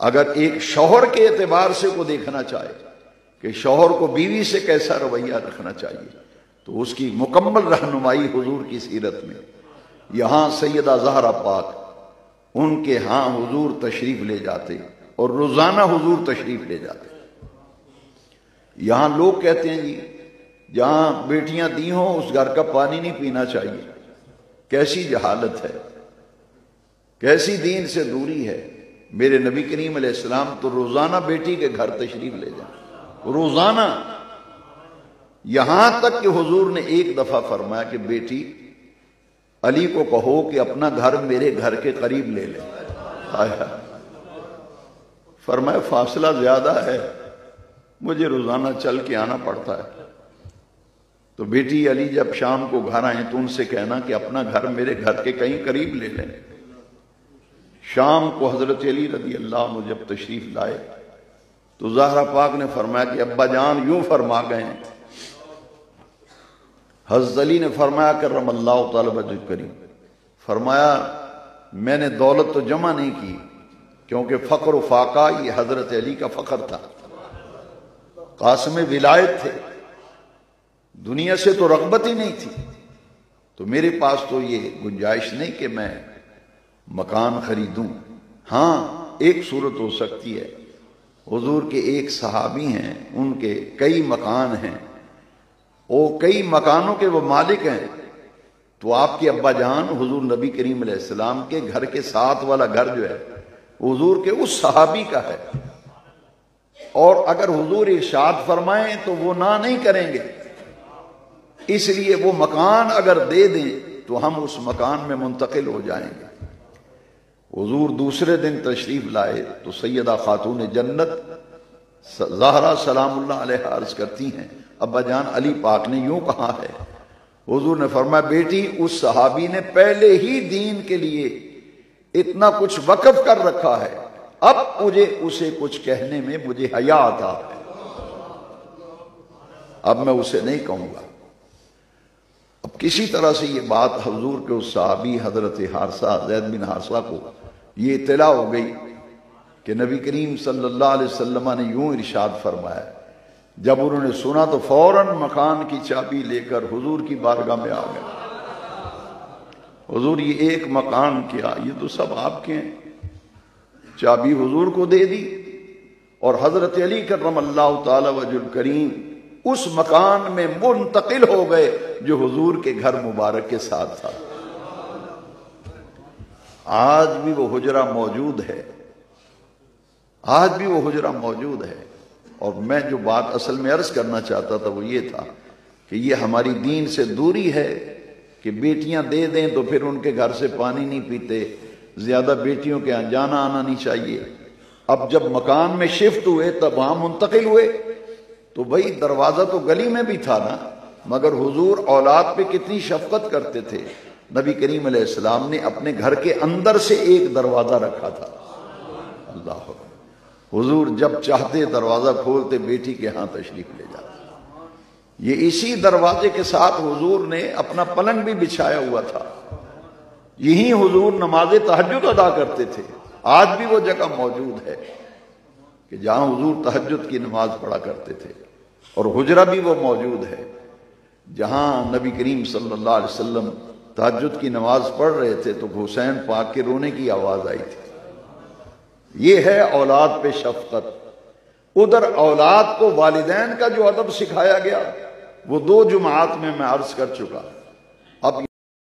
اگر ایک شوہر کے اعتبار سے کو دیکھنا چاہے کہ شوہر کو بیوی سے کیسا رویہ رکھنا چاہیے تو اس کی مکمل رہنمائی حضور کی سیرت میں. یہاں سیدہ زہرا پاک ان کے ہاں حضور تشریف لے جاتے اور روزانہ حضور تشریف لے جاتے. یہاں لوگ کہتے ہیں جی جہاں بیٹیاں دی ہوں اس گھر کا پانی نہیں پینا چاہیے. کیسی جہالت ہے، کیسی دین سے دوری ہے. میرے نبی کریم علیہ السلام تو روزانہ بیٹی کے گھر تشریف لے جائیں، روزانہ. یہاں تک کہ حضور نے ایک دفعہ فرمایا کہ بیٹی علی کو کہو کہ اپنا گھر میرے گھر کے قریب لے لے. فرمایا فاصلہ زیادہ ہے، مجھے روزانہ چل کے آنا پڑتا ہے. تو بیٹی علی جب شام کو گھر آئیں تو ان سے کہنا کہ اپنا گھر میرے گھر کے کہیں قریب لے لیں. شام کو حضرت علی رضی اللہ عنہ جب تشریف لائے تو زہرا پاک نے فرمایا کہ ابا جان یوں فرما گئے ہیں. حضرت علی نے فرمایا کرم اللہ تعالی وجہ کریم، فرمایا میں نے دولت تو جمع نہیں کی کیونکہ فقر و فاقہ یہ حضرت علی کا فخر تھا. قاسم ولایت تھے، دنیا سے تو رغبت ہی نہیں تھی. تو میرے پاس تو یہ گنجائش نہیں کہ میں مکان خریدوں. ہاں ایک صورت ہو سکتی ہے، حضور کے ایک صحابی ہیں ان کے کئی مکان ہیں، وہ کئی مکانوں کے وہ مالک ہیں. تو آپ کے ابا جان حضور نبی کریم علیہ السلام کے گھر کے ساتھ والا گھر جو ہے حضور کے اس صحابی کا ہے. اور اگر حضور ارشاد فرمائیں تو وہ نہ نہیں کریں گے، اس لیے وہ مکان اگر دے دیں تو ہم اس مکان میں منتقل ہو جائیں گے. حضور دوسرے دن تشریف لائے تو سیدہ خاتون جنت زہرا سلام اللہ علیہ عرض کرتی ہیں ابا جان علی پاک نے یوں کہا ہے. حضور نے فرمایا بیٹی اس صحابی نے پہلے ہی دین کے لیے اتنا کچھ وقف کر رکھا ہے، اب مجھے اسے کچھ کہنے میں مجھے حیا آتا ہے، اب میں اسے نہیں کہوں گا. اب کسی طرح سے یہ بات حضور کے اس صحابی حضرت حارثہ زید بن حارثہ کو یہ اطلاع ہو گئی کہ نبی کریم صلی اللہ علیہ وسلم نے یوں ارشاد فرمایا. جب انہوں نے سنا تو فوراً مکان کی چابی لے کر حضور کی بارگاہ میں آ گئے. حضور یہ ایک مکان کیا، یہ تو سب آپ کے ہیں. چابی حضور کو دے دی اور حضرت علی کرم اللہ تعالی وجہ الکریم اس مکان میں منتقل ہو گئے جو حضور کے گھر مبارک کے ساتھ تھا. آج بھی وہ حجرہ موجود ہے، آج بھی وہ حجرہ موجود ہے. اور میں جو بات اصل میں عرض کرنا چاہتا تھا وہ یہ تھا کہ یہ ہماری دین سے دوری ہے کہ بیٹیاں دے دیں تو پھر ان کے گھر سے پانی نہیں پیتے، زیادہ بیٹیوں کے یہاں جانا آنا نہیں چاہیے. اب جب مکان میں شفٹ ہوئے تب وہاں منتقل ہوئے تو بھئی دروازہ تو گلی میں بھی تھا نا، مگر حضور اولاد پہ کتنی شفقت کرتے تھے. نبی کریم علیہ السلام نے اپنے گھر کے اندر سے ایک دروازہ رکھا تھا. اللہ اکبر. حضور جب چاہتے دروازہ کھولتے بیٹی کے ہاں تشریف لے جاتے. یہ اسی دروازے کے ساتھ حضور نے اپنا پلنگ بھی بچھایا ہوا تھا. یہی حضور نماز تہجد ادا کرتے تھے. آج بھی وہ جگہ موجود ہے کہ جہاں حضور تہجد کی نماز پڑھا کرتے تھے. اور حجرہ بھی وہ موجود ہے جہاں نبی کریم صلی اللہ علیہ وسلم تہجد کی نماز پڑھ رہے تھے تو حسین پاک کے رونے کی آواز آئی تھی. یہ ہے اولاد پہ شفقت. ادھر اولاد کو والدین کا جو ادب سکھایا گیا وہ 2 جمعات میں عرض کر چکا.